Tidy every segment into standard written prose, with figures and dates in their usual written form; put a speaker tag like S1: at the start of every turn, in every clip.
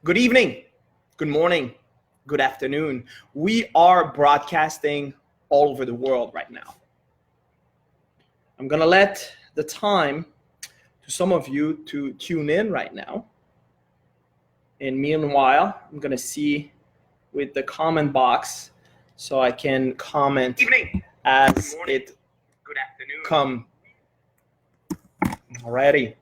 S1: Good evening, good morning, good afternoon. We are broadcasting all over the world right now. I'm gonna let the time to some of you to tune in right now. And meanwhile, I'm gonna see with the comment box so I can comment as it come already.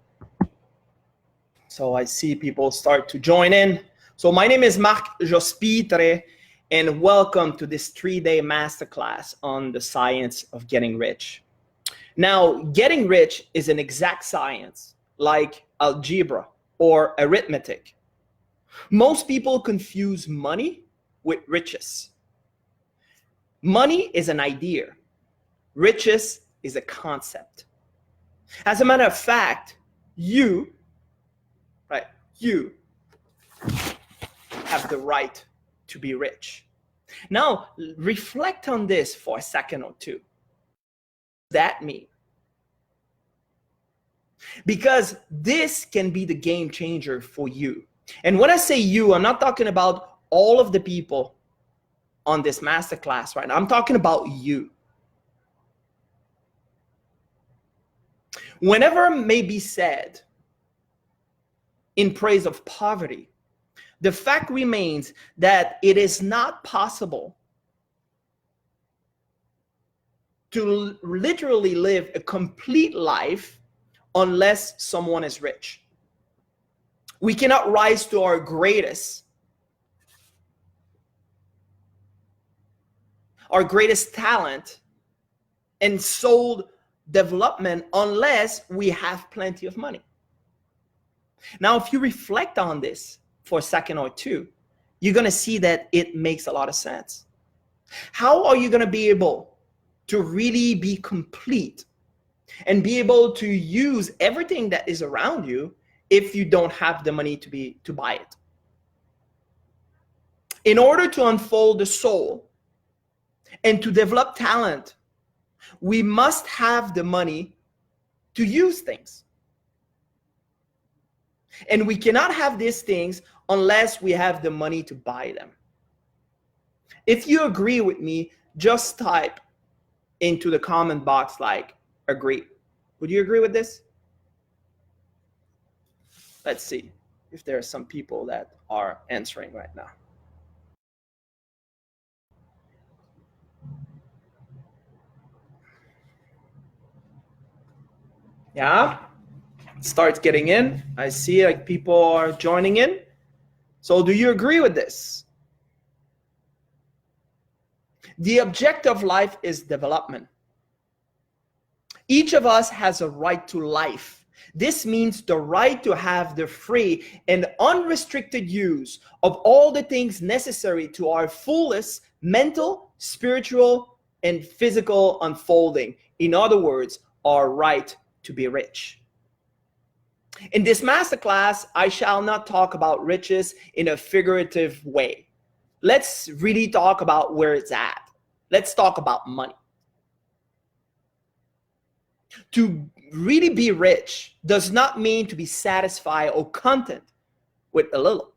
S1: So I see people start to join in. So my name is Marc Jospitre, and welcome to this 3-day masterclass on the science of getting rich. Now, getting rich is an exact science like algebra or arithmetic. Most people confuse money with riches. Money is an idea. Riches is a concept. As a matter of fact, you have the right to be rich. Now, reflect on this for a second or two. What does that mean? Because this can be the game changer for you. And when I say you, I'm not talking about all of the people on this masterclass right now. I'm talking about you. Whenever may be said in praise of poverty, the fact remains that it is not possible to literally live a complete life unless someone is rich. We cannot rise to our greatest talent and soul development unless we have plenty of money. Now, if you reflect on this for a second or two, you're going to see that it makes a lot of sense. How are you going to be able to really be complete and be able to use everything that is around you if you don't have the money to buy it? In order to unfold the soul and to develop talent, we must have the money to use things. And we cannot have these things unless we have the money to buy them. If you agree with me, just type into the comment box like agree. Would you agree with this? Let's see if there are some people that are answering right now. Yeah, starts getting in. I see like people are joining in. So do you agree with this? The objective of life is development. Each of us has a right to life. This means the right to have the free and unrestricted use of all the things necessary to our fullest mental, spiritual, and physical unfolding. In other words, our right to be rich. In this masterclass, I shall not talk about riches in a figurative way. Let's really talk about where it's at. Let's talk about money. To really be rich does not mean to be satisfied or content with a little.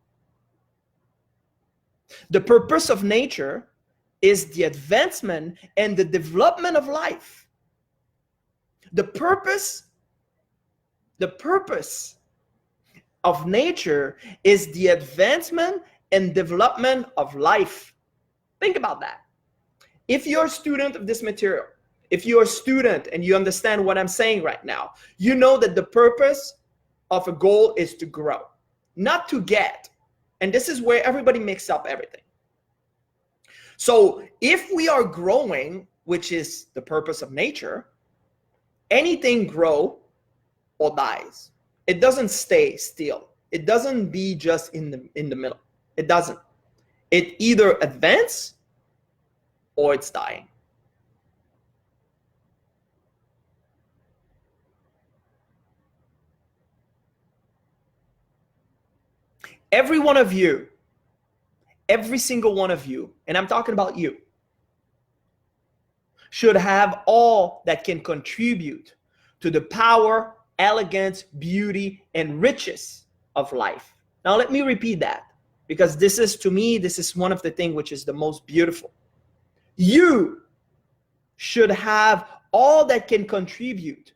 S1: The purpose of nature is the advancement and the development of life. The purpose of nature is the advancement and development of life. Think about that. If you're a student of this material, if you're a student and you understand what I'm saying right now, you know that the purpose of a goal is to grow, not to get. And this is where everybody mixes up everything. So if we are growing, which is the purpose of nature, anything grow or dies. It doesn't stay still. It doesn't be just in the middle. It doesn't. It either advances or it's dying. Every one of you, every single one of you, and I'm talking about you, should have all that can contribute to the power, elegance, beauty, and riches of life. Now, let me repeat that. because this is, to me, this is one of the things which is the most beautiful. You should have all that can contribute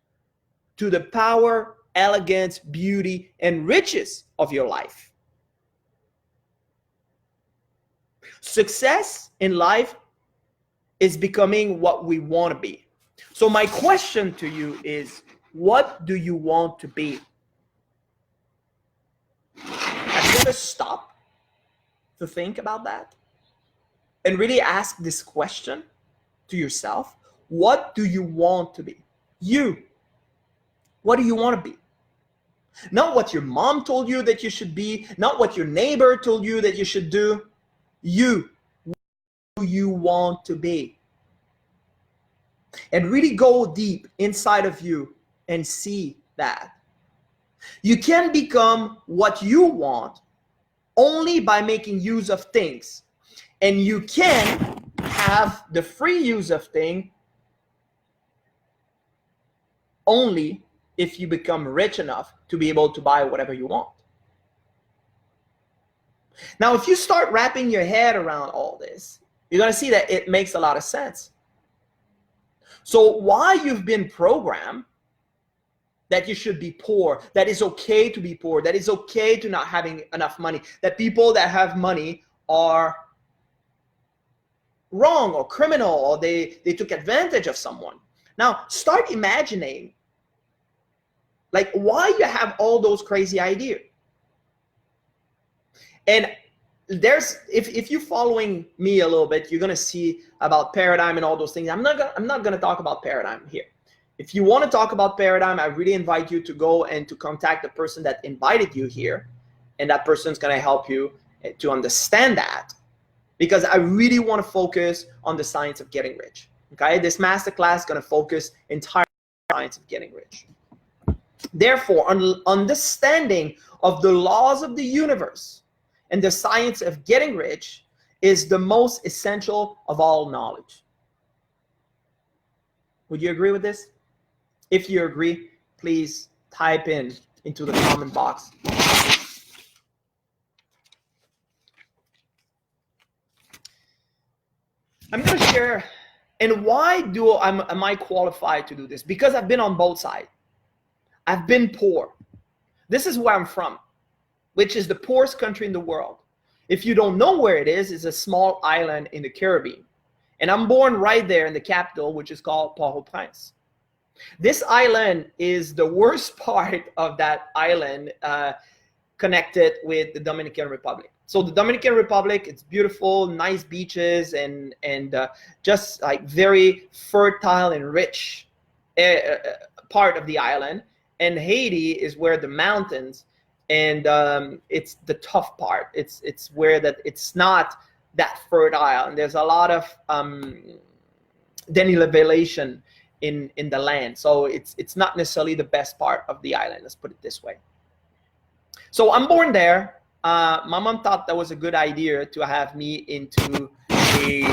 S1: to the power, elegance, beauty, and riches of your life. Success in life is becoming what we want to be. So my question to you is, what do you want to be? Have you ever stopped to think about that and really ask this question to yourself? What do you want to be? You. What do you want to be? Not what your mom told you that you should be, not what your neighbor told you that you should do. You. What do you want to be? And really go deep inside of you and see that. You can become what you want only by making use of things. And you can have the free use of things only if you become rich enough to be able to buy whatever you want. Now, if you start wrapping your head around all this, you're going to see that it makes a lot of sense. So why you've been programmed that you should be poor, that it's okay to be poor, that it's okay to not having enough money, that people that have money are wrong or criminal, or they took advantage of someone. Now, start imagining like why you have all those crazy ideas. And there's, if you're following me a little bit, you're gonna see about paradigm and all those things. I'm not gonna talk about paradigm here. If you want to talk about paradigm, I really invite you to go and to contact the person that invited you here, and that person's gonna help you to understand that, because I really want to focus on the science of getting rich. Okay, this masterclass is gonna focus entirely on the science of getting rich. Therefore, understanding of the laws of the universe and the science of getting rich is the most essential of all knowledge. Would you agree with this? If you agree, please type into the comment box. I'm going to share, and why am I qualified to do this? Because I've been on both sides. I've been poor. This is where I'm from, which is the poorest country in the world. If you don't know where it is, it's a small island in the Caribbean. And I'm born right there in the capital, which is called Port-au-Prince. This island is the worst part of that island, connected with the Dominican Republic. So the Dominican Republic, it's beautiful, nice beaches, and just like very fertile and rich part of the island. And Haiti is where the mountains, and it's the tough part. It's where that it's not that fertile, and there's a lot of denivellation in the land. So it's not necessarily the best part of the island. Let's put it this way. So I'm born there. My mom thought that was a good idea to have me into a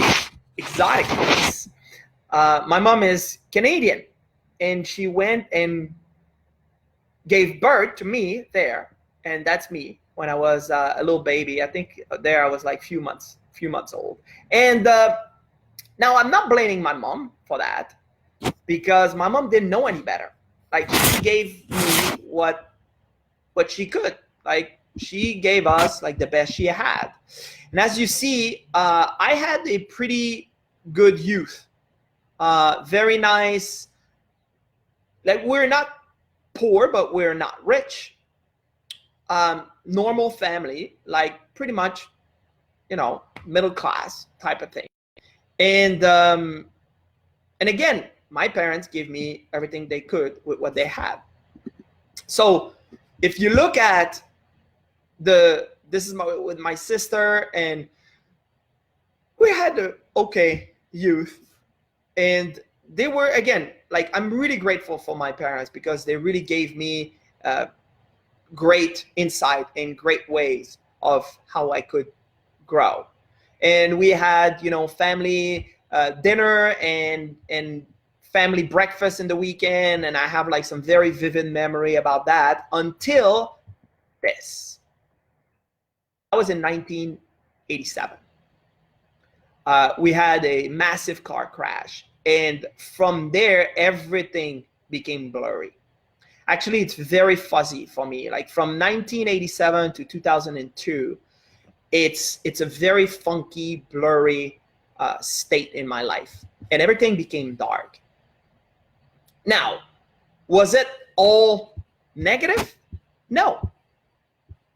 S1: exotic place. My mom is Canadian, and she went and gave birth to me there, and that's me when I was a little baby. I think there I was like few months old. And now I'm not blaming my mom for that, because my mom didn't know any better. Like, she gave me what she could. Like, she gave us like the best she had. And as you see, I had a pretty good youth. Very nice. Like, we're not poor, but we're not rich. Normal family, like pretty much, you know, middle class type of thing. And again, my parents gave me everything they could with what they had. So if you look at this is with my sister, and we had an okay youth, and they were, again, like, I'm really grateful for my parents, because they really gave me great insight and great ways of how I could grow. And we had, you know, family dinner and family breakfast in the weekend, and I have like some very vivid memory about that until this. That was in 1987. We had a massive car crash. And from there, everything became blurry. Actually, it's very fuzzy for me. Like from 1987 to 2002, it's a very funky, blurry state in my life. And everything became dark. Now, was it all negative? No.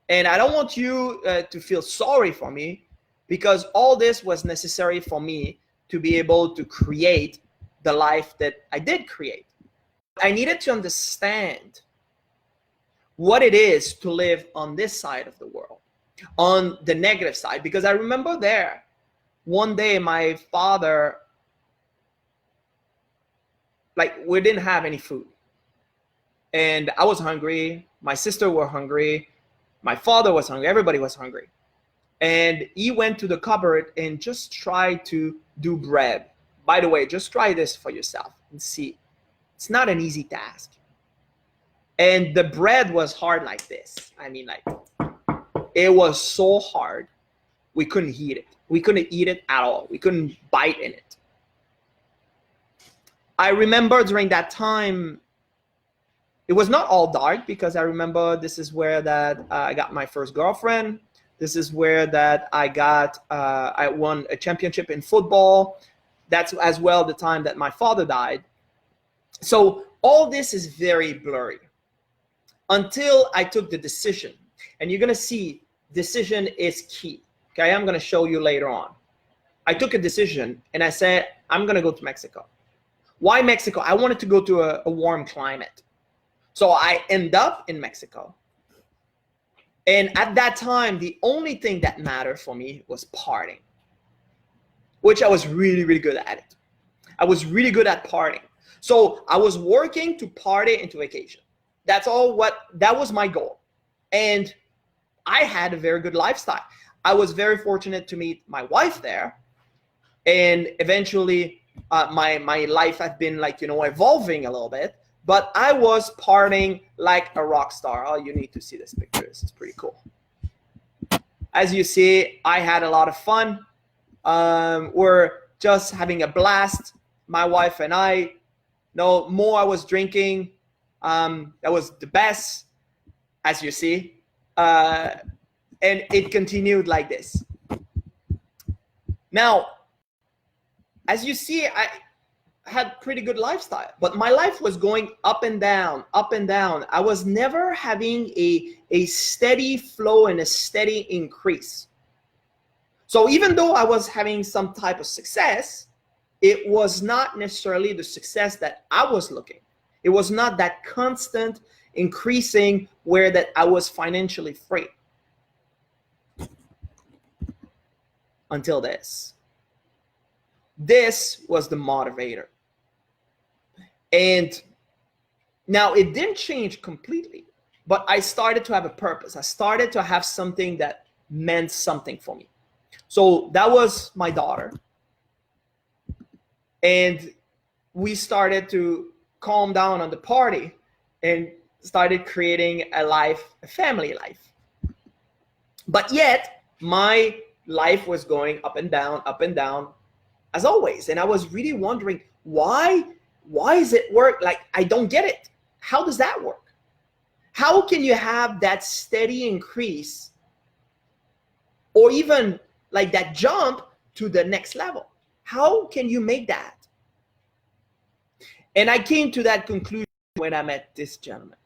S1: And I don't want you to feel sorry for me, because all this was necessary for me to be able to create the life that I did create. I needed to understand what it is to live on this side of the world, on the negative side, because I remember there, one day my father, like, we didn't have any food. And I was hungry, my sister were hungry, my father was hungry, everybody was hungry. And he went to the cupboard and just tried to do bread. By the way, just try this for yourself and see. It's not an easy task. And the bread was hard like this. I mean, like, it was so hard, we couldn't eat it. We couldn't eat it at all. We couldn't bite in it. I remember during that time, it was not all dark, because I remember this is where that I got my first girlfriend. This is where that I won a championship in football. That's as well the time that my father died. So all this is very blurry until I took the decision. And you're gonna see decision is key. Okay, I'm gonna show you later on. I took a decision and I said, I'm gonna go to Mexico. Why Mexico? I wanted to go to a warm climate. So I end up in Mexico. And at that time, the only thing that mattered for me was partying, which I was really, really good at it. I was really good at partying. So I was working to party into vacation. That was my goal. And I had a very good lifestyle. I was very fortunate to meet my wife there. And eventually my life had been, like, evolving a little bit. But I was partying like a rock star. Oh, you need to see this picture. This is pretty cool. As you see, I had a lot of fun. We're just having a blast. My wife and I. No more I was drinking. That was the best, as you see. And it continued like this. Now, as you see, I had pretty good lifestyle, but my life was going up and down, up and down. I was never having a steady flow and a steady increase. So even though I was having some type of success, it was not necessarily the success that I was looking. It was not that constant increasing where that I was financially free. Until this. This was the motivator. And now it didn't change completely, but I started to have a purpose. I started to have something that meant something for me. So that was my daughter. And we started to calm down on the party and started creating a family life. But yet my life was going up and down as always. And I was really wondering, why is it work? Like, I don't get it. How does that work? How can you have that steady increase, or even like that jump to the next level? How can you make that? And I came to that conclusion when I met this gentleman,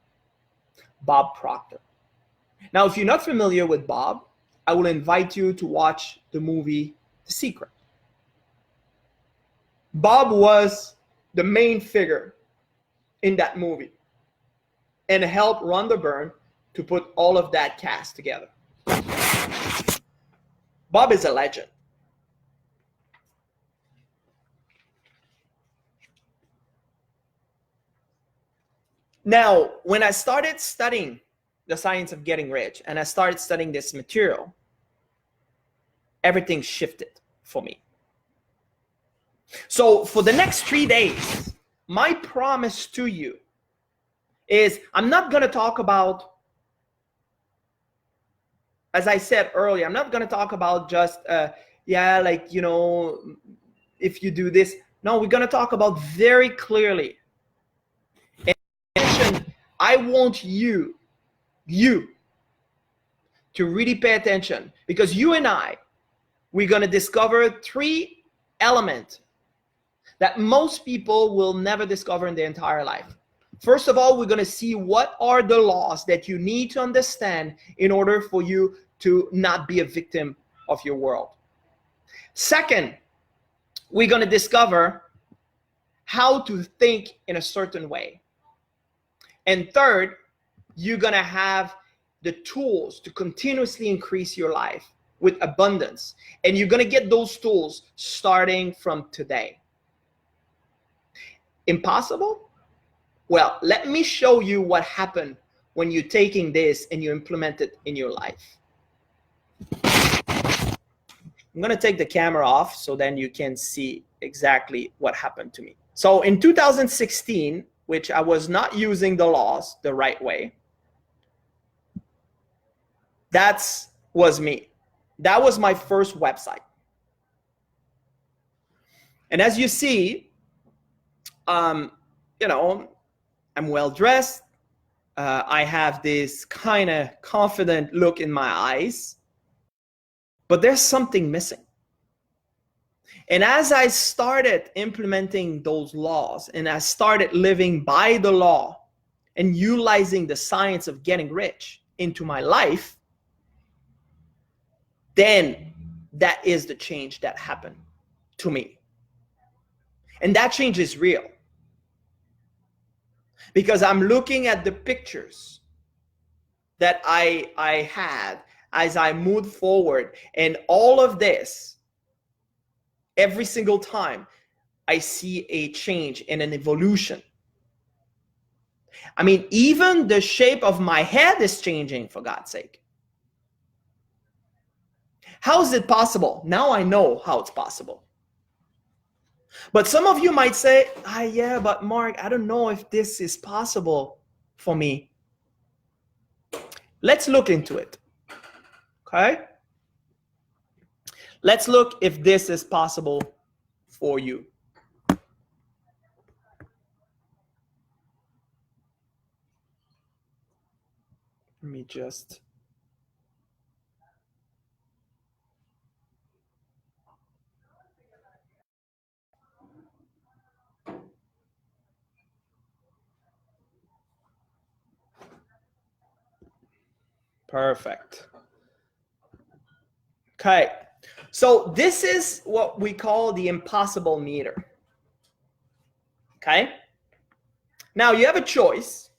S1: Bob Proctor. Now, if you're not familiar with Bob, I will invite you to watch the movie The Secret. Bob was the main figure in that movie and helped Rhonda Byrne to put all of that cast together. Bob is a legend. Now, when I started studying the science of getting rich and I started studying this material, everything shifted for me. So for the next 3 days, my promise to you is I'm not going to talk about as I said earlier, I'm not going to talk about just, like, you know, if you do this. No, we're going to talk about very clearly. And I want you to really pay attention, because you and I, we're going to discover 3 elements that most people will never discover in their entire life. First of all, we're going to see what are the laws that you need to understand in order for you to not be a victim of your world. Second, we're going to discover how to think in a certain way. And third, you're going to have the tools to continuously increase your life with abundance. And you're going to get those tools starting from today. Impossible? Well, let me show you what happened when you're taking this and you implement it in your life. I'm going to take the camera off so then you can see exactly what happened to me. So in 2016, which I was not using the laws the right way, that was me. That was my first website. And as you see, you know, I'm well dressed. I have this kind of confident look in my eyes, but there's something missing. And as I started implementing those laws and I started living by the law and utilizing the science of getting rich into my life, then that is the change that happened to me. And that change is real. Because I'm looking at the pictures that I had as I moved forward, and all of this, every single time I see a change and an evolution. I mean, even the shape of my head is changing, for God's sake. How is it possible? Now I know how it's possible. But some of you might say, yeah, but Mark, I don't know if this is possible for me. Let's look into it. Okay? Let's look if this is possible for you. Let me just... Perfect. Okay, so this is what we call the impossible meter. Okay, now you have a choice.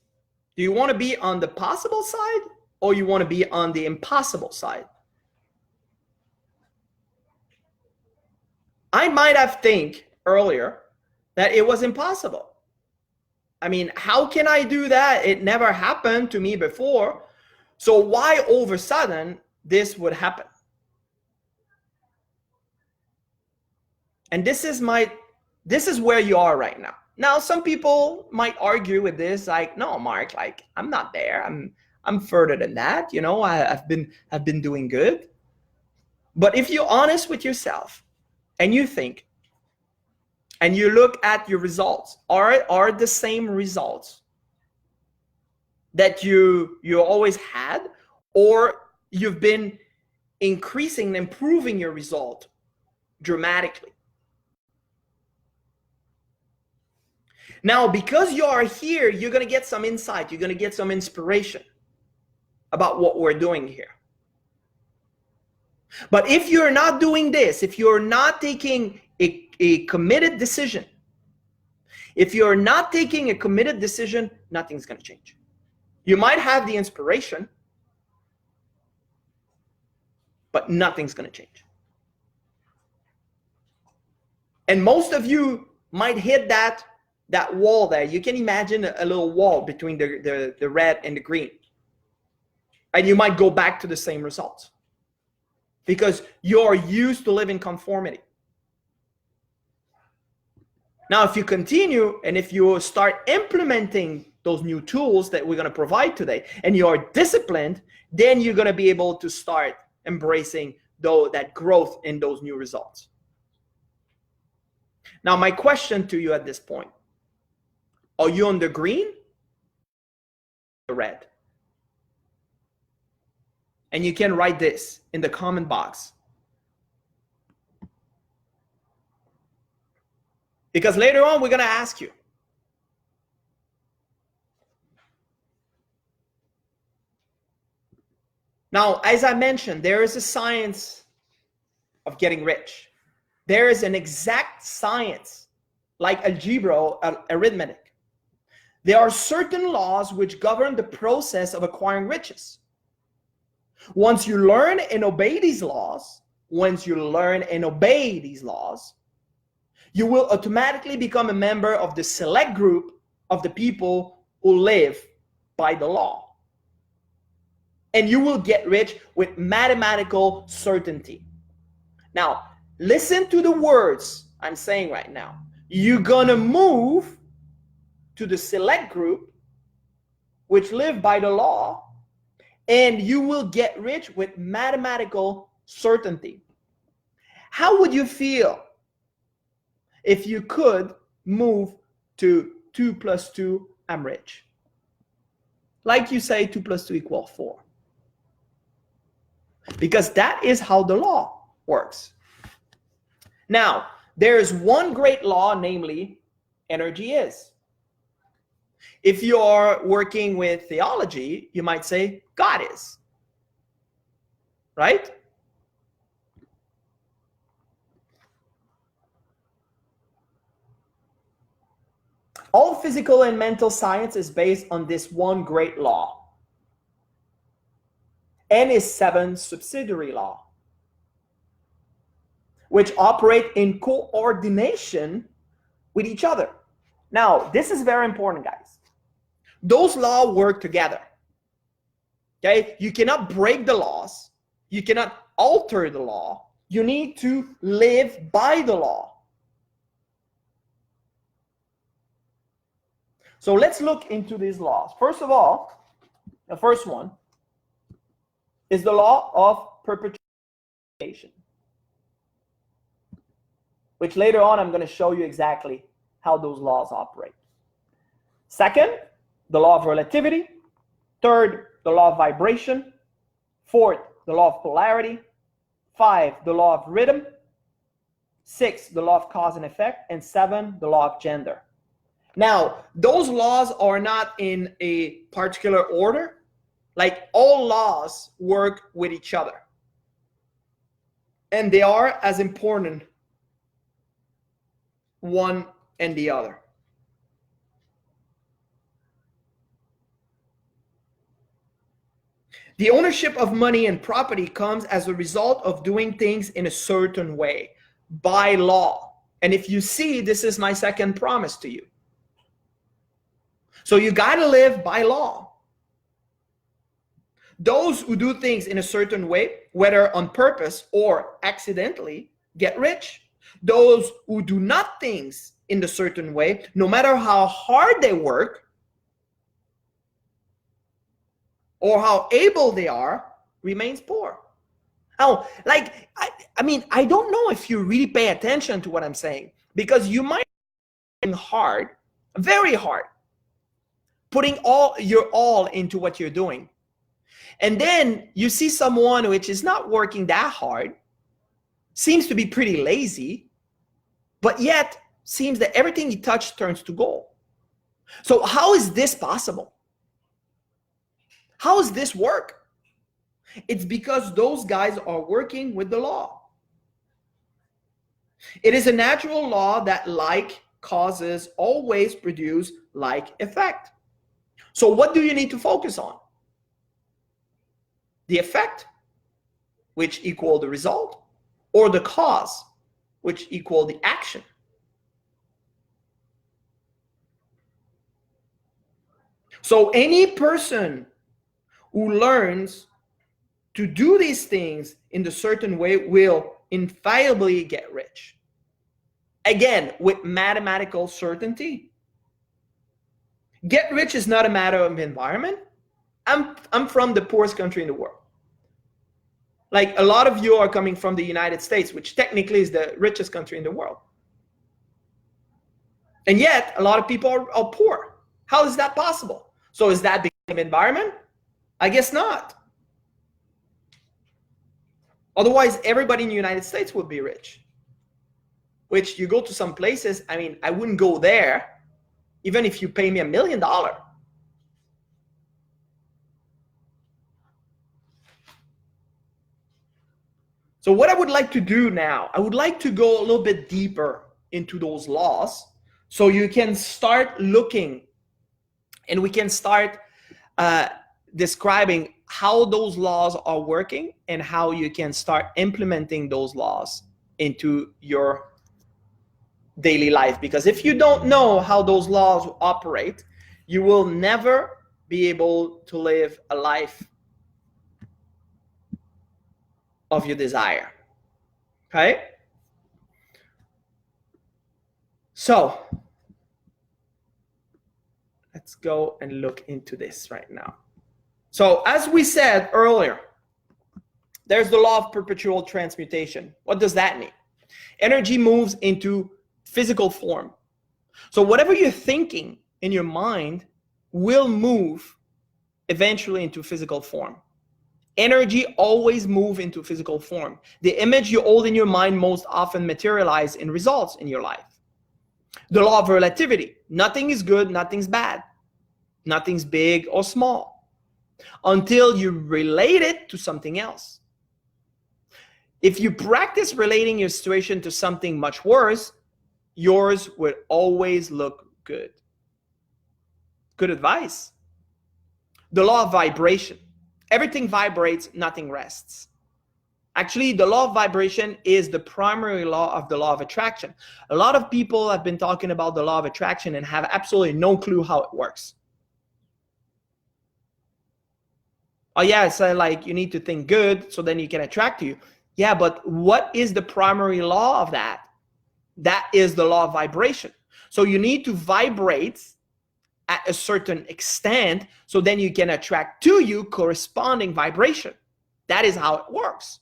S1: Do you want to be on the possible side or you want to be on the impossible side? I might have think earlier that it was impossible. I mean, how can I do that? It never happened to me before. So why all of a sudden this would happen? And this is where you are right now. Now, some people might argue with this, like, no, Mark, like, I'm not there. I'm further than that. You know, I've been doing good. But if you're honest with yourself and you think, and you look at your results, are the same results that you always had, or you've been increasing and improving your result dramatically? Now, because you are here, you're going to get some insight, you're going to get some inspiration about what we're doing here. But if you're not doing this, if you're not taking a committed decision, if you're not taking a committed decision, nothing's going to change. You might have the inspiration, but nothing's going to change. And most of you might hit that wall there. You can imagine a little wall between the red and the green. And you might go back to the same results because you're used to living conformity. Now, if you continue and if you start implementing those new tools that we're going to provide today, and you are disciplined, then you're going to be able to start embracing that growth in those new results. Now, my question to you at this point, are you on the green or the red? And you can write this in the comment box. Because later on, we're going to ask you. Now, as I mentioned, there is a science of getting rich. There is an exact science, like algebra or arithmetic. There are certain laws which govern the process of acquiring riches. Once you learn and obey these laws, you will automatically become a member of the select group of the people who live by the law. And you will get rich with mathematical certainty. Now, listen to the words I'm saying right now. You're gonna move to the select group, which live by the law, and you will get rich with mathematical certainty. How would you feel if you could move to 2 + 2, I'm rich? Like you say, 2 + 2 = 4. Because that is how the law works. Now, there is one great law, namely, energy is. If you are working with theology, you might say God is. Right? All physical and mental science is based on this one great law and its 7 subsidiary law, which operate in coordination with each other. Now, this is very important, guys. Those laws work together. Okay? You cannot break the laws. You cannot alter the law. You need to live by the law. So let's look into these laws. First of all, the first one is the law of perpetuation, which later on I'm going to show you exactly how those laws operate. Second, the law of relativity. Third, the law of vibration. Fourth, the law of polarity. 5, the law of rhythm. 6, the law of cause and effect. And 7, the law of gender. Now, those laws are not in a particular order. Like, all laws work with each other. And they are as important one and the other. The ownership of money and property comes as a result of doing things in a certain way, by law. And if you see, this is my second promise to you. So you got to live by law. Those who do things in a certain way, whether on purpose or accidentally, get rich. Those who do not things in a certain way, no matter how hard they work or how able they are, remains poor. Now, like, I mean, I don't know if you really pay attention to what I'm saying, because you might be hard, very hard, putting your all into what you're doing. And then you see someone which is not working that hard, seems to be pretty lazy, but yet seems that everything he touches turns to gold. So how is this possible? How does this work? It's because those guys are working with the law. It is a natural law that like causes always produce like effect. So what do you need to focus on? The effect, which equal the result, or the cause, which equal the action. So any person who learns to do these things in a certain way will infallibly get rich. Again, with mathematical certainty. Get rich is not a matter of environment. I'm from the poorest country in the world. Like a lot of you are coming from the United States, which technically is the richest country in the world. And yet a lot of people are poor. How is that possible? So is that because of environment? I guess not. Otherwise, everybody in the United States would be rich. Which you go to some places, I mean, I wouldn't go there even if you pay me $1 million. So what I would like to do now, I would like to go a little bit deeper into those laws so you can start looking and we can start describing how those laws are working and how you can start implementing those laws into your daily life. Because if you don't know how those laws operate, you will never be able to live a life of your desire. Okay? So let's go and look into this right now. So as we said earlier, there's the law of perpetual transmutation. What does that mean? Energy moves into physical form. So whatever you're thinking in your mind will move eventually into physical form. Energy always moves into physical form. The image you hold in your mind most often materialize in results in your life. The law of relativity. Nothing is good, nothing's bad. Nothing's big or small until you relate it to something else. If you practice relating your situation to something much worse, yours would always look good. Good advice. The law of vibration. Everything vibrates, nothing rests. Actually, the law of vibration is the primary law of the law of attraction. A lot of people have been talking about the law of attraction and have absolutely no clue how it works. Oh yeah, it's like you need to think good so then you can attract to you. Yeah, but what is the primary law of that? That is the law of vibration. So you need to vibrate at a certain extent so then you can attract to you corresponding vibration. That is how it works.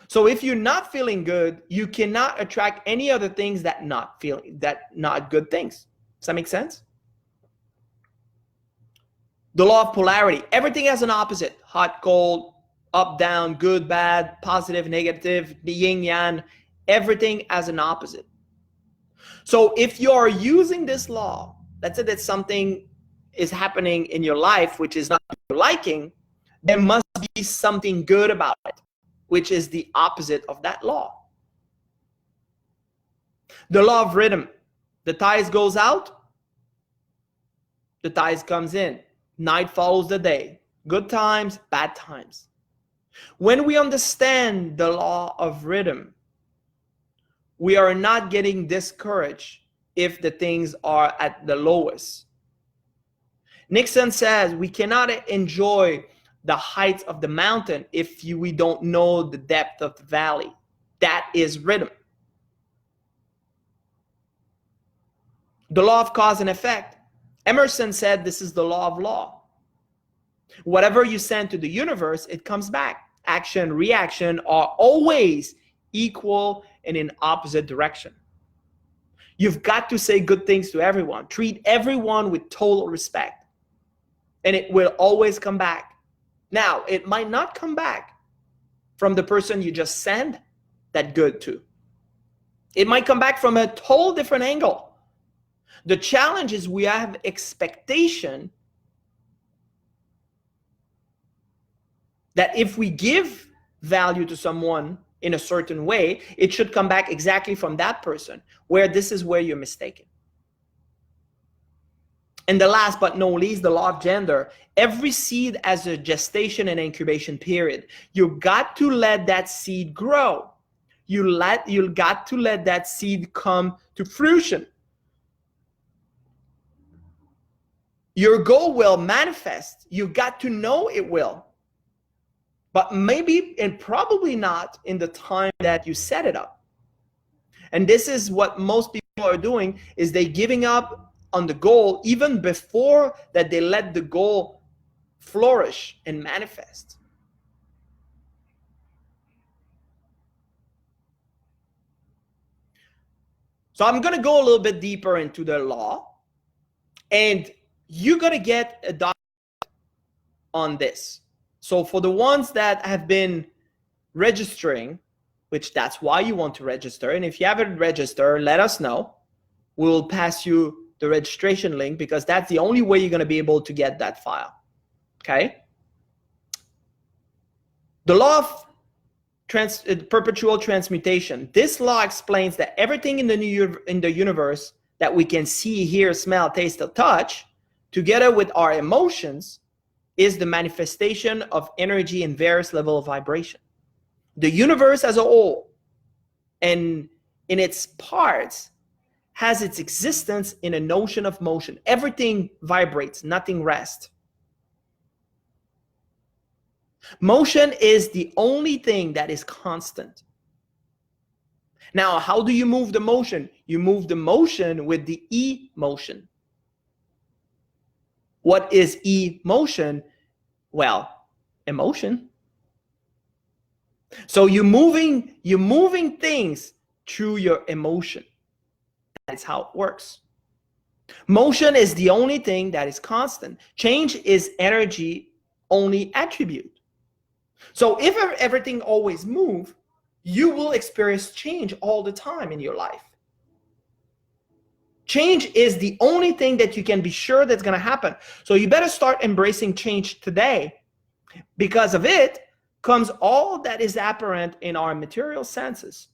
S1: So if you're not feeling good, you cannot attract any other things that not good things. Does that make sense? The law of polarity. Everything has an opposite. Hot, cold, up, down, good, bad, positive, negative, yin, yang. Everything has an opposite. So if you are using this law, let's say that something is happening in your life which is not your liking, there must be something good about it, which is the opposite of that law. The law of rhythm. The tides goes out, the tides comes in. Night follows the day. Good times, bad times. When we understand the law of rhythm, we are not getting discouraged if the things are at the lowest. Nixon says we cannot enjoy the heights of the mountain if we don't know the depth of the valley. That is rhythm. The law of cause and effect. Emerson said this is the law of law. Whatever you send to the universe, it comes back. Action, reaction are always equal and in opposite direction. You've got to say good things to everyone. Treat everyone with total respect. And it will always come back. Now, it might not come back from the person you just sent that good to. It might come back from a total different angle. The challenge is we have expectation that if we give value to someone in a certain way, it should come back exactly from that person, where this is where you're mistaken. And the last but not least, the law of gender. Every seed has a gestation and incubation period. You got to let that seed grow. You got to let that seed come to fruition. Your goal will manifest. You got to know it will. But maybe and probably not in the time that you set it up. And this is what most people are doing, is they giving up on the goal even before that they let the goal flourish and manifest. So I'm going to go a little bit deeper into the law, and you're going to get a document on this. So for the ones that have been registering, which that's why you want to register, and if you haven't registered, let us know. We'll pass you the registration link, because that's the only way you're going to be able to get that file. Okay? The law of perpetual transmutation. This law explains that everything in the universe that we can see, hear, smell, taste, or touch, together with our emotions, is the manifestation of energy in various levels of vibration. The universe as a whole, and in its parts, has its existence in a notion of motion. Everything vibrates, nothing rests. Motion is the only thing that is constant. Now, how do you move the motion? You move the motion with the emotion. What is emotion? Well, emotion. So you're moving things through your emotion. That's how it works. Motion is the only thing that is constant. Change is energy only attribute. So if everything always moves, you will experience change all the time in your life. Change is the only thing that you can be sure that's going to happen. So you better start embracing change today. Because of it comes all that is apparent in our material senses.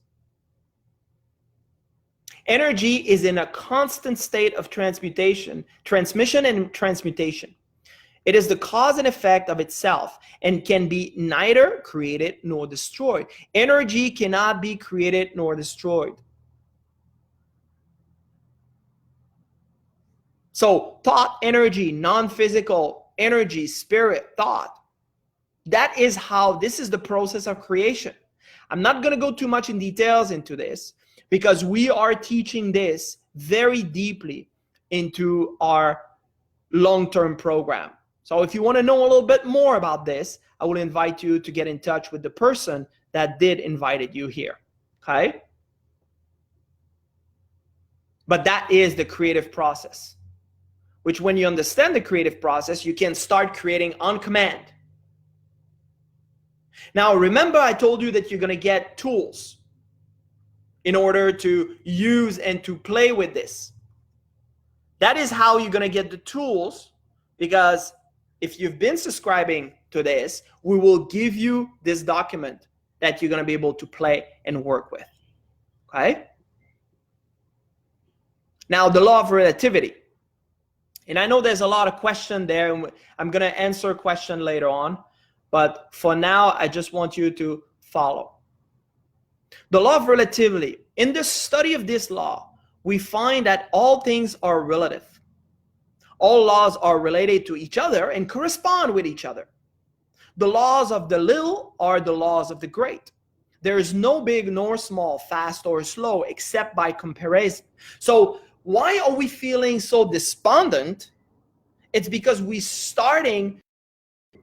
S1: Energy is in a constant state of transmission and transmutation. It is the cause and effect of itself and can be neither created nor destroyed. Energy cannot be created nor destroyed. So thought energy, non-physical energy, spirit, thought. That is how this is the process of creation. I'm not going to go too much in details into this, because we are teaching this very deeply into our long-term program. So if you want to know a little bit more about this, I will invite you to get in touch with the person that did invited you here. Okay? But that is the creative process, which when you understand the creative process, you can start creating on command. Now, remember I told you that you're going to get tools in order to use and to play with this. That is how you're going to get the tools, because if you've been subscribing to this, we will give you this document that you're going to be able to play and work with. Okay? Now, the law of relativity. And I know there's a lot of question there, and I'm going to answer a question later on. But for now, I just want you to follow. The law of relativity. In the study of this law, we find that all things are relative. All laws are related to each other and correspond with each other. The laws of the little are the laws of the great. There is no big nor small, fast or slow, except by comparison. So why are we feeling so despondent? It's because we're starting to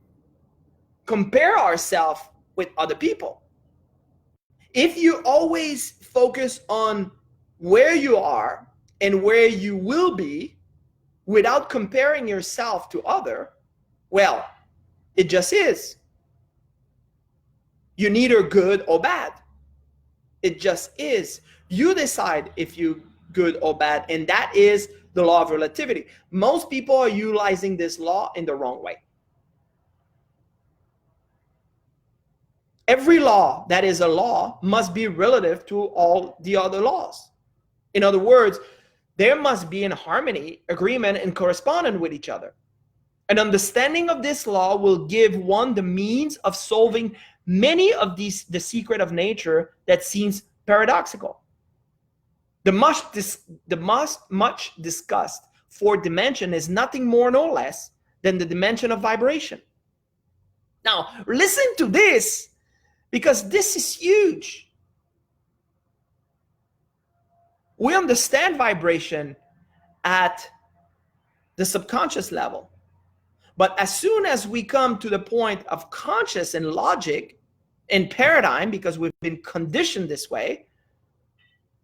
S1: compare ourselves with other people. If you always focus on where you are and where you will be without comparing yourself to other, well, it just is. You're neither good or bad. It just is. You decide if you're good or bad, and that is the law of relativity. Most people are utilizing this law in the wrong way. Every law that is a law must be relative to all the other laws. In other words, there must be in harmony, agreement, and correspondence with each other. An understanding of this law will give one the means of solving many of these, the secret of nature that seems paradoxical. The much discussed fourth dimension is nothing more nor less than the dimension of vibration. Now, listen to this, because this is huge. We understand vibration at the subconscious level. But as soon as we come to the point of conscious and logic and paradigm, because we've been conditioned this way,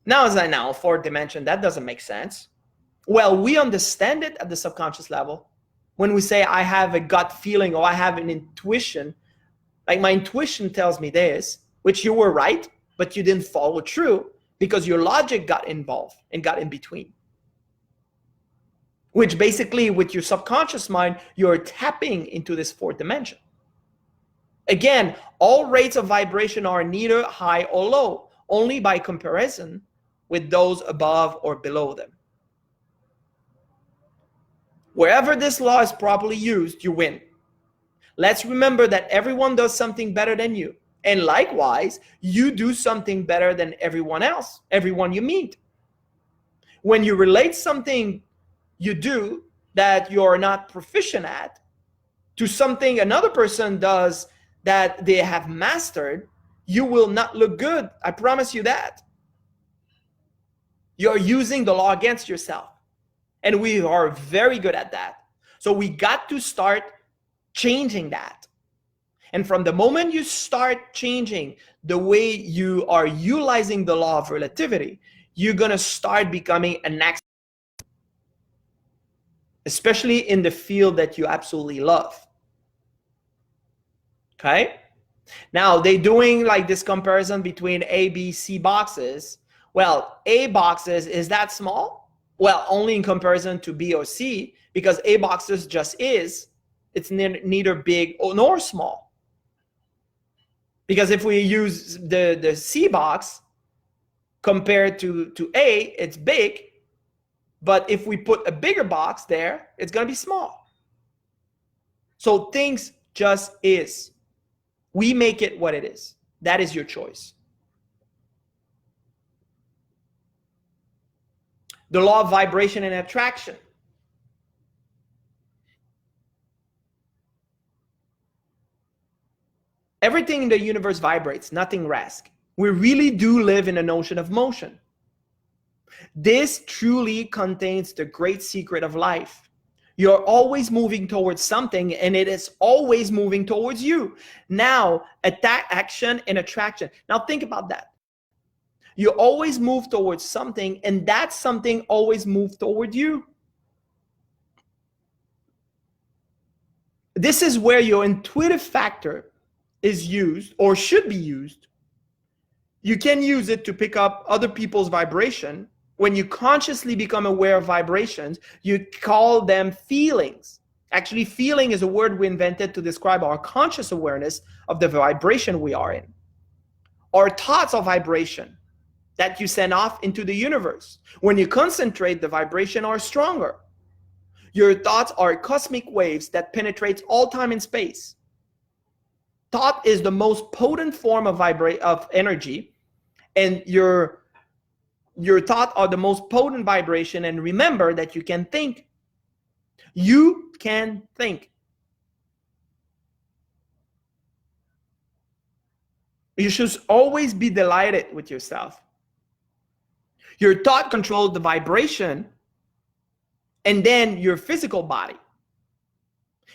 S1: now it's like, now fourth dimension, that doesn't make sense. Well, we understand it at the subconscious level. When we say I have a gut feeling or I have an intuition, like my intuition tells me this, which you were right, but you didn't follow through because your logic got involved and got in between. Which basically with your subconscious mind, you're tapping into this fourth dimension. Again, all rates of vibration are neither high or low, only by comparison with those above or below them. Wherever this law is properly used, you win. Let's remember that everyone does something better than you. And likewise, you do something better than everyone else, everyone you meet. When you relate something you do that you're not proficient at to something another person does that they have mastered, you will not look good. I promise you that. You're using the law against yourself. And we are very good at that. So we got to start changing that. And from the moment you start changing the way you are utilizing the law of relativity, you're going to start becoming an expert, especially in the field that you absolutely love. Okay? Now, they're doing like this comparison between A, B, C boxes. Well, A boxes, is that small? Well, only in comparison to B or C, because A boxes just is. It's neither big nor small. Because if we use the C box compared to A, it's big. But if we put a bigger box there, it's going to be small. So things just is. We make it what it is. That is your choice. The law of vibration and attraction. Everything in the universe vibrates, nothing rests. We really do live in an ocean of motion. This truly contains the great secret of life. You're always moving towards something, and it is always moving towards you. Now, action and attraction. Now think about that. You always move towards something, and that something always moves toward you. This is where your intuitive factor is used, or should be used. You can use it to pick up other people's vibration. When you consciously become aware of vibrations, you call them feelings. Actually, feeling is a word we invented to describe our conscious awareness of the vibration we are in. Our thoughts are vibration that you send off into the universe. When you concentrate, the vibration are stronger. Your thoughts are cosmic waves that penetrates all time and space. Thought is the most potent form of energy, and your thoughts are the most potent vibration. And remember that you can think. You can think. You should always be delighted with yourself. Your thought controls the vibration, and then your physical body.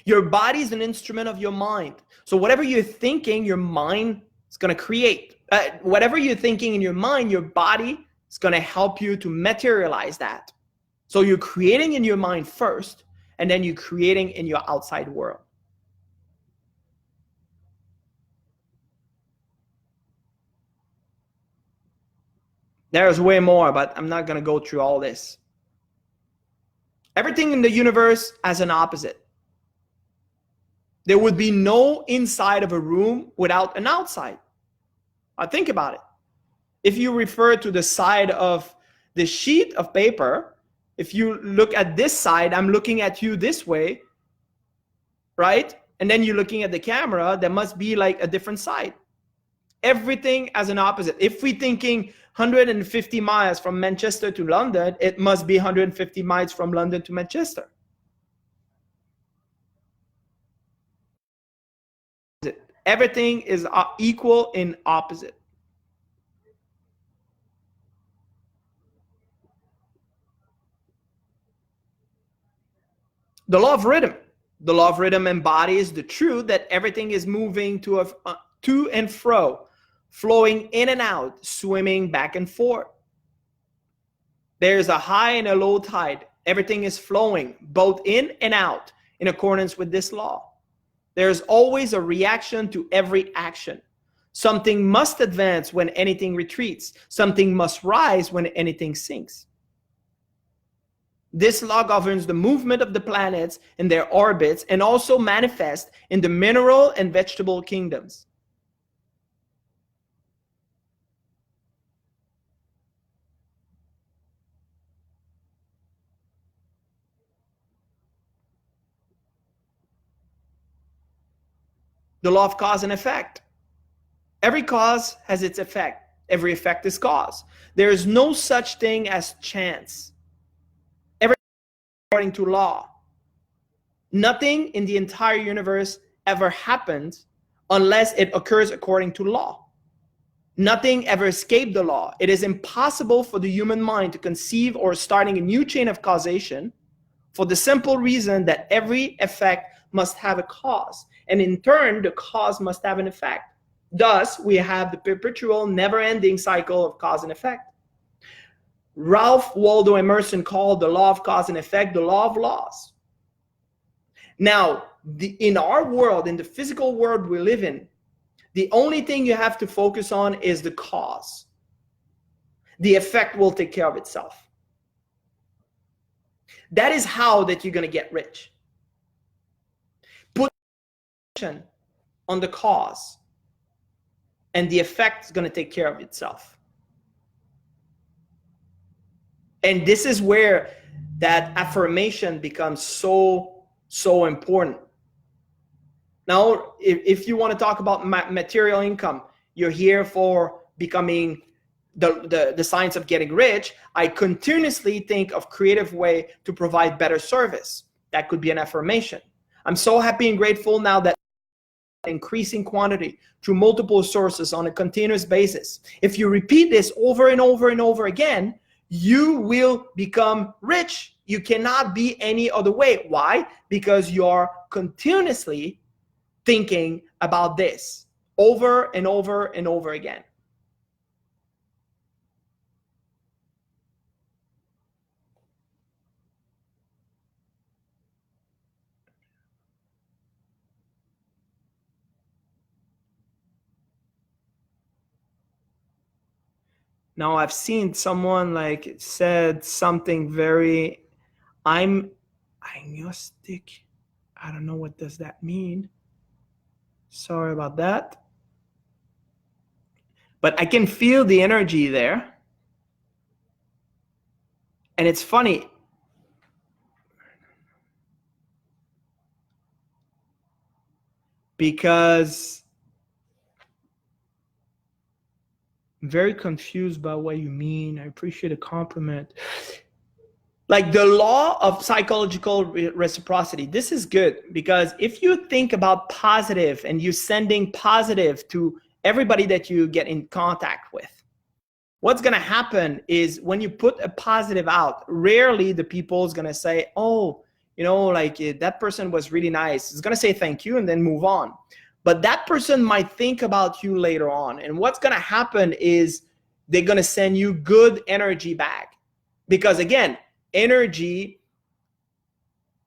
S1: Your body is an instrument of your mind. So whatever you're thinking, your mind is going to create. Whatever you're thinking in your mind, your body is going to help you to materialize that. So you're creating in your mind first, and then you're creating in your outside world. There's way more, but I'm not going to go through all this. Everything in the universe has an opposite. There would be no inside of a room without an outside. Think about it. If you refer to the side of the sheet of paper, if you look at this side, I'm looking at you this way, right? And then you're looking at the camera, there must be like a different side. Everything has an opposite. If we're thinking 150 miles from Manchester to London, it must be 150 miles from London to Manchester. Everything is equal in opposite. The law of rhythm. The law of rhythm embodies the truth that everything is moving to and fro, flowing in and out, swimming back and forth. There's a high and a low tide. Everything is flowing both in and out in accordance with this law. There's always a reaction to every action. Something must advance when anything retreats. Something must rise when anything sinks. This law governs the movement of the planets in their orbits and also manifests in the mineral and vegetable kingdoms. The law of cause and effect. Every cause has its effect. Every effect is cause. There is no such thing as chance. Everything according to law. Nothing in the entire universe ever happens unless it occurs according to law. Nothing ever escaped the law. It is impossible for the human mind to conceive or starting a new chain of causation for the simple reason that every effect must have a cause. And in turn, the cause must have an effect. Thus, we have the perpetual, never-ending cycle of cause and effect. Ralph Waldo Emerson called the law of cause and effect the law of laws. Now, in our world, in the physical world we live in, the only thing you have to focus on is the cause. The effect will take care of itself. That is how that you're going to get rich. Put attention on the cause, and the effect is going to take care of itself. And this is where that affirmation becomes so important. Now, if you want to talk about material income, you're here for becoming the science of getting rich. I continuously think of creative way to provide better service. That could be an affirmation. I'm so happy and grateful now that increasing quantity through multiple sources on a continuous basis. If you repeat this over and over and over again, you will become rich. You cannot be any other way. Why? Because you're continuously thinking about this over and over and over again. Now, I've seen someone like said something very, I'm agnostic. I don't know what does that mean. Sorry about that. But I can feel the energy there. And it's funny. Because I'm very confused by what you mean. I appreciate a compliment. Like the law of psychological reciprocity. This is good because if you think about positive and you're sending positive to everybody that you get in contact with, what's going to happen is when you put a positive out, rarely the people is going to say, oh, you know, like that person was really nice. It's going to say thank you and then move on. But that person might think about you later on. And what's going to happen is they're going to send you good energy back. Because again, energy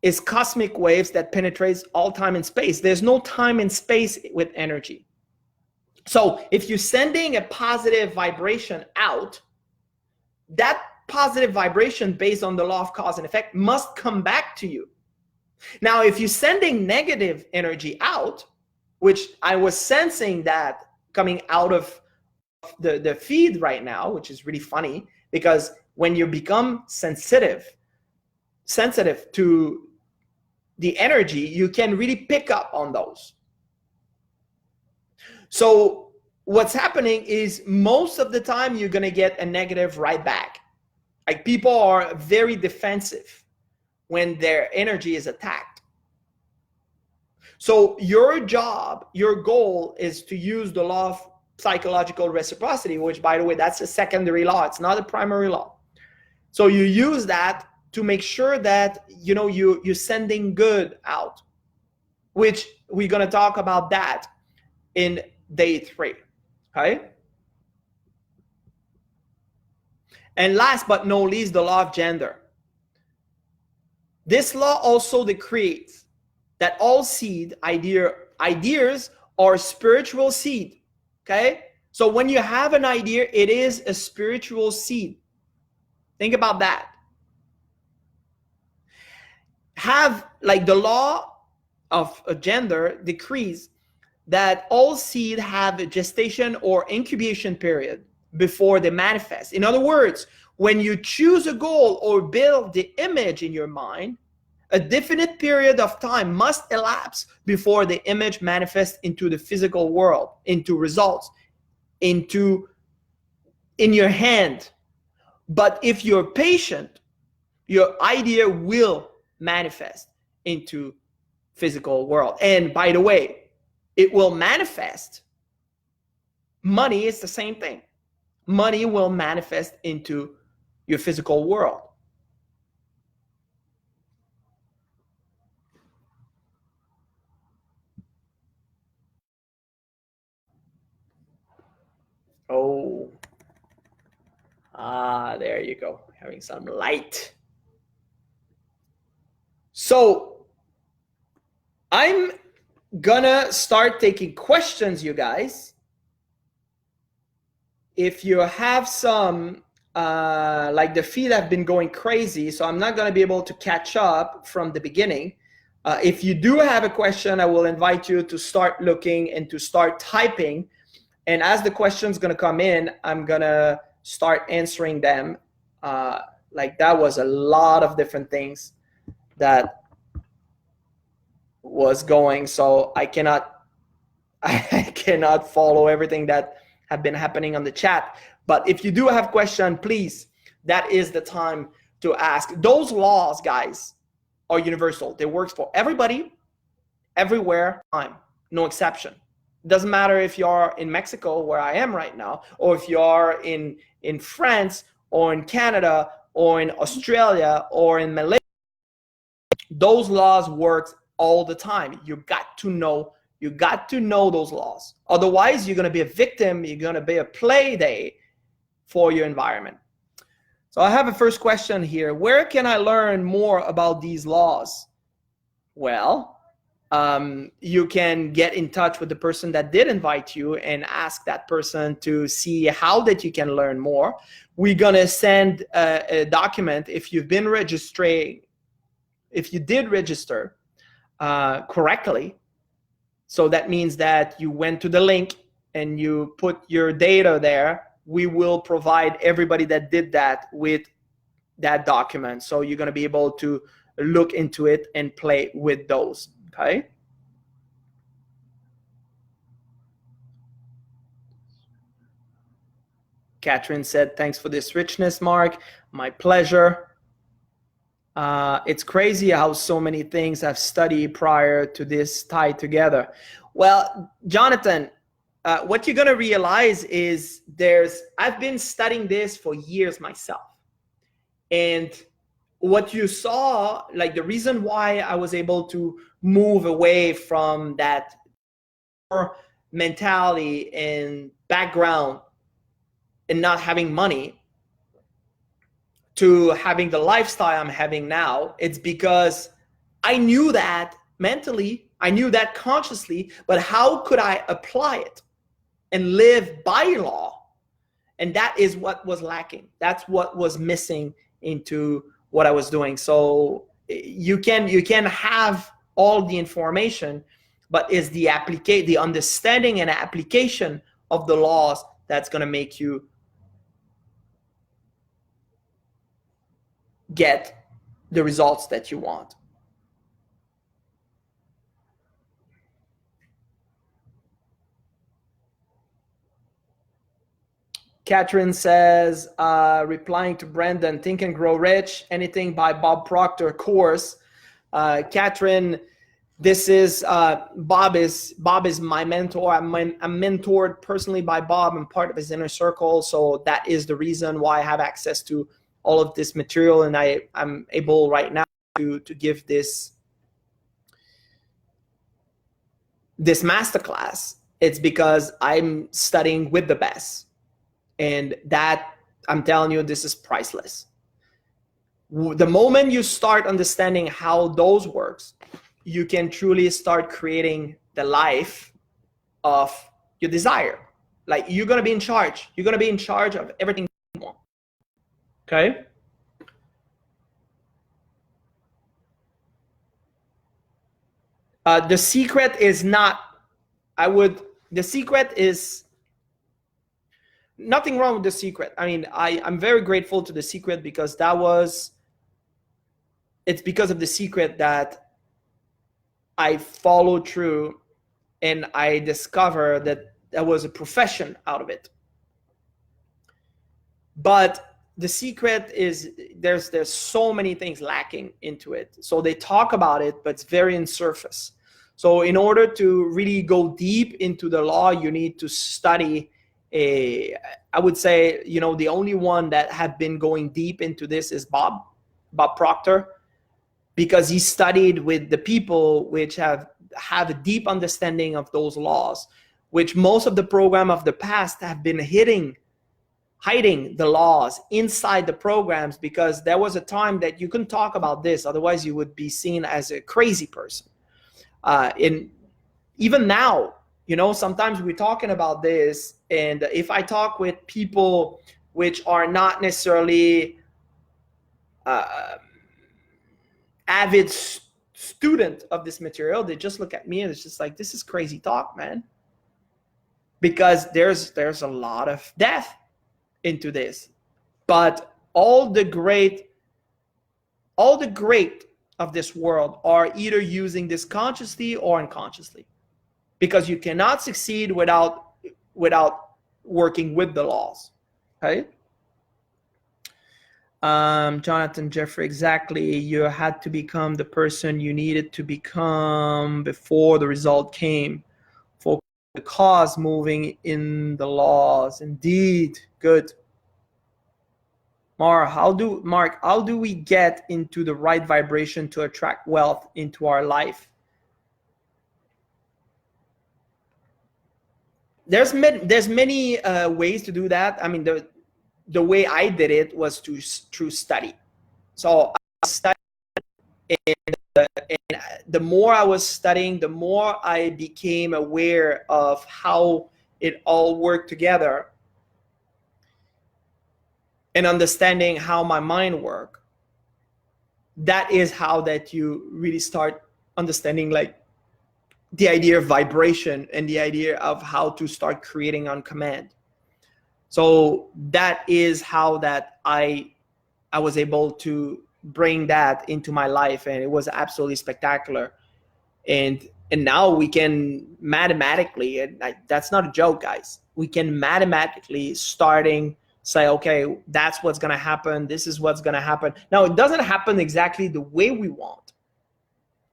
S1: is cosmic waves that penetrates all time and space. There's no time and space with energy. So if you're sending a positive vibration out, that positive vibration based on the law of cause and effect must come back to you. Now, if you're sending negative energy out, which I was sensing that coming out of the feed right now, which is really funny because when you become sensitive to the energy, you can really pick up on those. So what's happening is most of the time you're going to get a negative right back. Like people are very defensive when their energy is attacked. So your job, your goal is to use the law of psychological reciprocity, which by the way, that's a secondary law. It's not a primary law. So you use that to make sure that you're sending good out, which we're going to talk about that in day 3. Okay. And last but not least, the law of gender. This law also decrees that all seed ideas are spiritual seed. Okay. So when you have an idea, it is a spiritual seed. Think about that. Have like the law of gender decrees that all seed have a gestation or incubation period before they manifest. In other words, when you choose a goal or build the image in your mind, a definite period of time must elapse before the image manifests into the physical world, into results, in your hand. But if you're patient, your idea will manifest into physical world. And by the way, it will manifest. Money is the same thing. Money will manifest into your physical world. Oh, there you go. Having some light. So I'm gonna start taking questions, you guys. If you have some, like the feed have been going crazy, so I'm not gonna be able to catch up from the beginning. If you do have a question, I will invite you to start looking and to start typing. And as the question's gonna come in, I'm gonna start answering them. Like that was a lot of different things that was going, so I cannot follow everything that have been happening on the chat. But if you do have question, please, that is the time to ask. Those laws, guys, are universal. They work for everybody, everywhere, time, no exception. It doesn't matter if you're in Mexico, where I am right now, or if you're in France, or in Canada, or in Australia, or in Malaysia. Those laws work all the time. You got to know those laws. Otherwise, you're going to be a victim. You're going to be a play day for your environment. So I have a first question here. Where can I learn more about these laws? Well, you can get in touch with the person that did invite you and ask that person to see how that you can learn more. We're going to send a document if you've been registering, if you did register correctly. So that means that you went to the link and you put your data there. We will provide everybody that did that with that document. So you're going to be able to look into it and play with those. Okay. Catherine said, thanks for this richness, Mark. My pleasure. It's crazy how so many things I've studied prior to this tie together. Well, Jonathan, what you're going to realize is I've been studying this for years myself. And what you saw, like the reason why I was able to move away from that mentality and background and not having money to having the lifestyle I'm having now, it's because I knew that mentally, I knew that consciously, but how could I apply it and live by law? And that is what was lacking. That's what was missing into what I was doing. So you can have all the information, but is the understanding and application of the laws that's going to make you get the results that you want. Catherine says, replying to Brandon, Think and Grow Rich, anything by Bob Proctor course. Catherine, this is Bob is my mentor. I'm mentored personally by Bob. I'm part of his inner circle. So that is the reason why I have access to all of this material, and I'm able right now to give this masterclass, it's because I'm studying with the best. And that, I'm telling you, this is priceless. The moment you start understanding how those works, you can truly start creating the life of your desire. Like, you're going to be in charge. You're going to be in charge of everything you want. Okay? The secret is not, the secret is nothing wrong with the secret. I mean, I'm very grateful to the secret, because it's because of the secret that I followed through and I discovered that there was a profession out of it. But the secret is there's so many things lacking into it. So they talk about it, but it's very in surface. So in order to really go deep into the law, you need to study I would say, the only one that had been going deep into this is Bob Proctor, because he studied with the people which have a deep understanding of those laws, which most of the program of the past have been hiding the laws inside the programs, because there was a time that you couldn't talk about this, otherwise you would be seen as a crazy person. Even now, sometimes we're talking about this, and if I talk with people which are not necessarily avid student of this material, they just look at me and it's just like, this is crazy talk, man. Because there's a lot of depth into this. But all the great of this world are either using this consciously or unconsciously, because you cannot succeed without working with the laws. Okay. Jonathan Jeffrey, exactly. You had to become the person you needed to become before the result came. For the cause moving in the laws. Indeed. Good. Mark, how do we get into the right vibration to attract wealth into our life? There's many ways to do that. I mean, the way I did it was through study. So I studied, and the more I was studying, the more I became aware of how it all worked together, and understanding how my mind worked. That is how that you really start understanding, like, the idea of vibration and the idea of how to start creating on command. So that is how that I was able to bring that into my life, and it was absolutely spectacular. And now we can mathematically, and that's not a joke, guys, we can mathematically say, okay, that's what's going to happen. This is what's going to happen. Now, it doesn't happen exactly the way we want.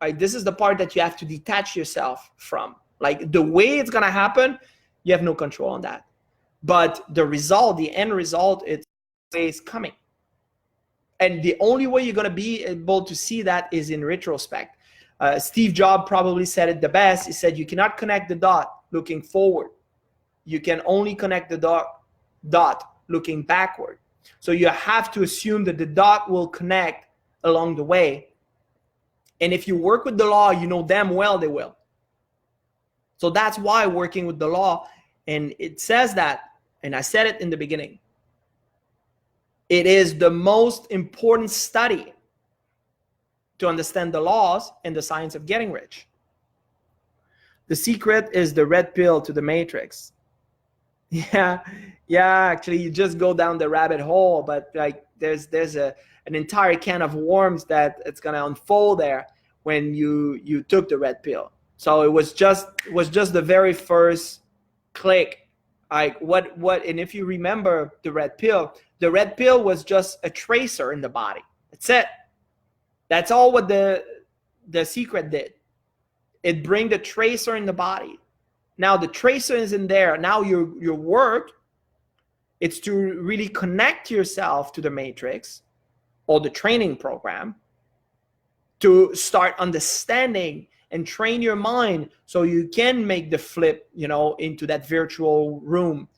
S1: Right? This is the part that you have to detach yourself from. Like, the way it's going to happen, you have no control on that. But the result, the end result, it's always coming. And the only way you're going to be able to see that is in retrospect. Steve Jobs probably said it the best. He said, you cannot connect the dot looking forward. You can only connect the dot looking backward. So you have to assume that the dot will connect along the way. And if you work with the law, you know damn well they will. So that's why working with the law, and it says that, and I said it in the beginning, it is the most important study to understand the laws and the science of getting rich. The secret is the red pill to the matrix. Yeah, actually, you just go down the rabbit hole, but like there's an entire can of worms that it's gonna unfold there when you took the red pill. So it was just the very first click. Like what and if you remember the red pill was just a tracer in the body. That's it. That's all what the secret did. It bring the tracer in the body. Now the tracer is in there. Now your work It's to really connect yourself to the matrix or the training program, to start understanding and train your mind so you can make the flip, into that virtual room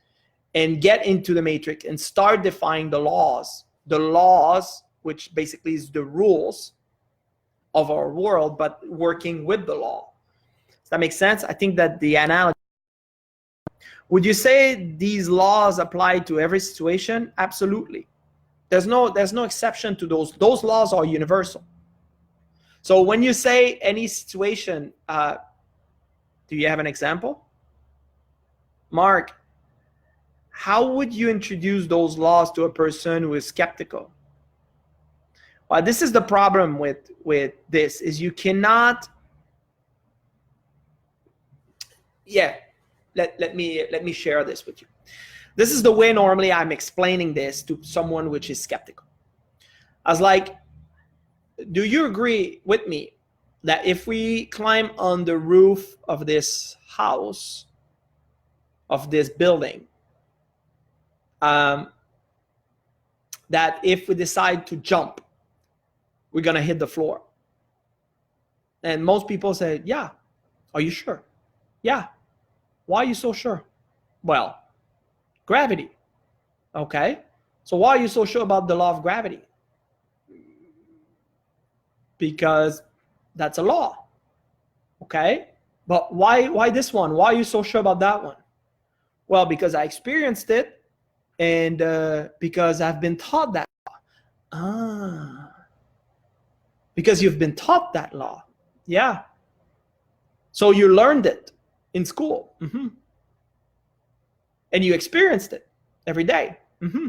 S1: and get into the matrix and start defining the laws, which basically is the rules of our world, but working with the law. Does that make sense? I think that the analogy. Would you say these laws apply to every situation? Absolutely. There's no exception to those. Those laws are universal. So when you say any situation, do you have an example? Mark, how would you introduce those laws to a person who is skeptical? Well, this is the problem with this, is you cannot. Let me share this with you. This is the way normally I'm explaining this to someone which is skeptical. I was like, do you agree with me that if we climb on the roof of this house, of this building, that if we decide to jump, we're gonna hit the floor? And most people say, yeah. Are you sure? Yeah. Why are you so sure? Well, gravity. Okay. So why are you so sure about the law of gravity? Because that's a law. Okay. But why this one? Why are you so sure about that one? Well, because I experienced it, and because I've been taught that law. Because you've been taught that law. Yeah. So you learned it in school. Mm-hmm. And you experienced it every day. Mm-hmm.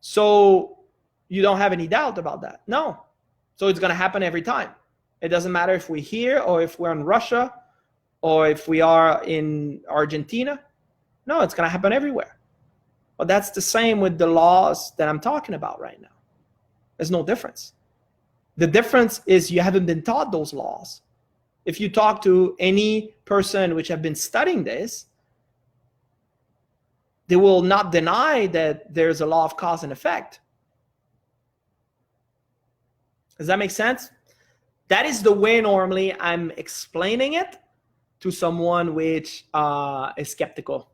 S1: So you don't have any doubt about that. No. So it's going to happen every time. It doesn't matter if we're here or if we're in Russia or if we are in Argentina. No, it's going to happen everywhere. But that's the same with the laws that I'm talking about right now. There's no difference. The difference is you haven't been taught those laws. If you talk to any person which have been studying this, they will not deny that there's a law of cause and effect. Does that make sense? That is the way normally I'm explaining it to someone which is skeptical.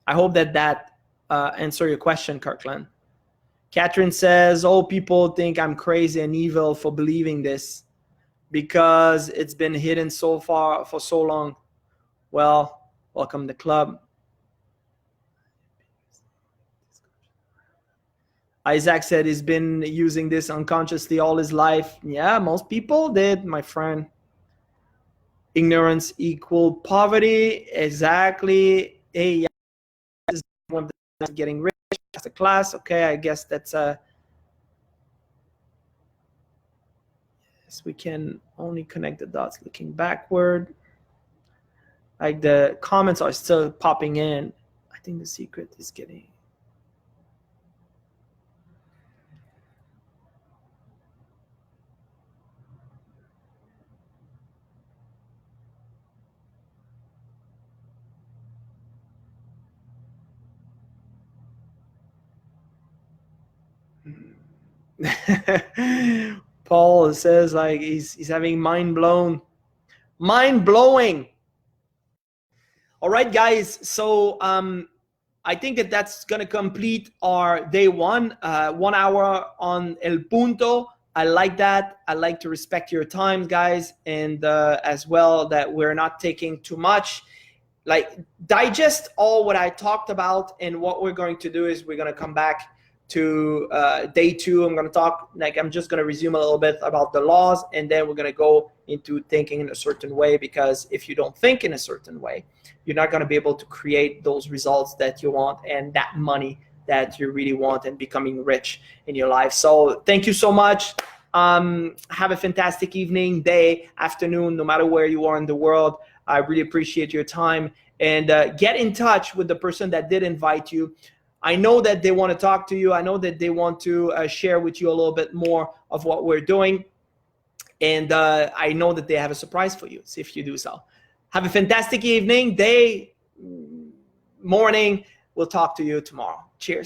S1: I hope that answer your question, Kirkland. Catherine says, oh, people think I'm crazy and evil for believing this because it's been hidden so far for so long. Well, welcome to the club. Isaac said he's been using this unconsciously all his life. Yeah, most people did, my friend. Ignorance equal poverty. Exactly. Hey, yeah, this is one of the getting rich as a class. Okay, I guess that's a. Yes, we can only connect the dots looking backward. Like the comments are still popping in. I think the secret is getting. Paul says like he's having mind blowing. All right, guys. So I think that's gonna complete our day one. 1 hour on El Punto. I like that. I like to respect your time, guys, and as well that we're not taking too much. Like digest all what I talked about, and what we're going to do is we're gonna come back to day two. I'm going to talk, like I'm just going to resume a little bit about the laws, and then we're going to go into thinking in a certain way, because if you don't think in a certain way, you're not going to be able to create those results that you want and that money that you really want and becoming rich in your life. So thank you so much. Have a fantastic evening, day, afternoon, no matter where you are in the world. I really appreciate your time, and get in touch with the person that did invite you. I know that they want to talk to you. I know that they want to share with you a little bit more of what we're doing. And I know that they have a surprise for you if you do so. Have a fantastic evening, day, morning, We'll talk to you tomorrow. Cheers.